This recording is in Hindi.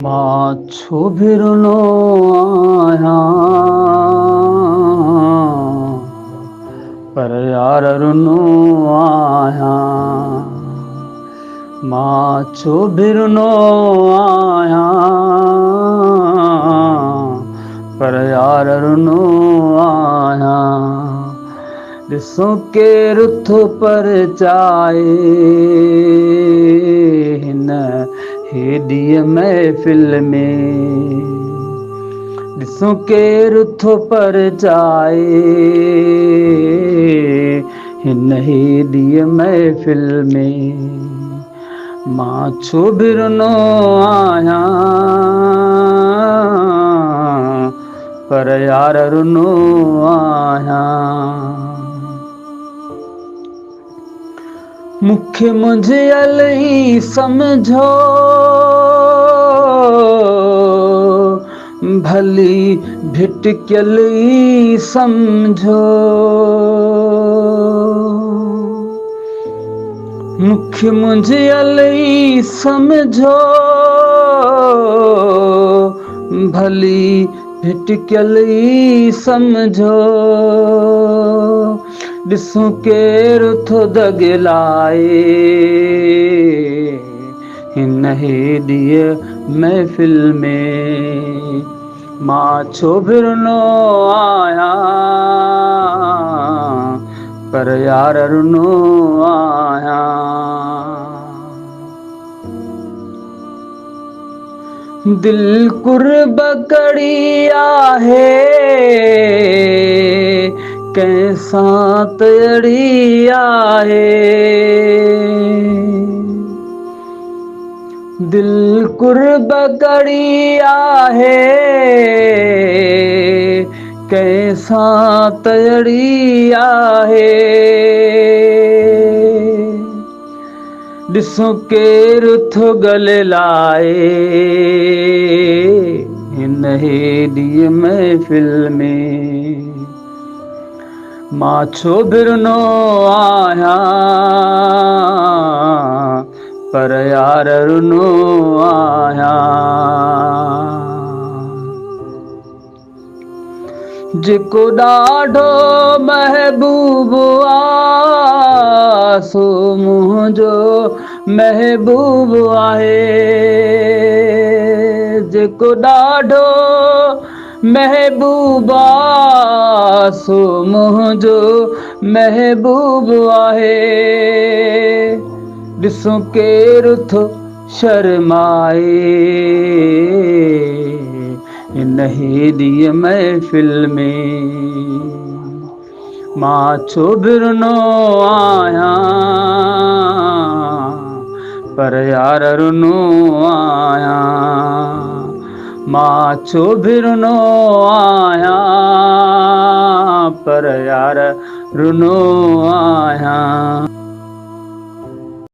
माछो भिरुनो आया पर यार रुनो आया। माछो भिरुनो आया पर यार रुनो आया। ॾिसो केरु थो पर चाहे हिन हेॾीअ महफ़िल में। ॾिसो केरु थो पर चाहे हिन हेॾीअ महफ़िल में। मां छो भिरुनो आहियां पर यार रुनो आहियां। मूंखे मुंझियल ई सम्झो भली भिटकियल ई सम्झो। मूंखे मुंझियल ई सम्झो भली भिटकियल ई सम्झो। ॾिसो केरु थो दॻिलाए हिन हेॾीअ महफ़िल में। मां छो भिरुनो आहियां पर यार रुनो आहियां। दिल कुर्बकड़ी आहे कंहिंसां तड़ी आहे। दिल कुर्बकड़ी आहे कंहिंसां तड़ी आहे। ॾिसो केरु थो गले लाए हिन हेॾीअ महफ़िल में। मां छो भिरुनो आहियां पर यार रुनो आहियां। जेको ॾाढो महबूब आहे सो मुंहिंजो महबूब आहे। जेको ॾाढो महबूब आहे सो मुंहिंजो महबूब आहे। ॾिसो केरु थो शर्माए हिन हेॾीअ महफ़िल में। मां छो भिरुनो आहियां पर यार रुनो आहियां। मां छो भिरुनो आहियां पर यार रुनो आहियां।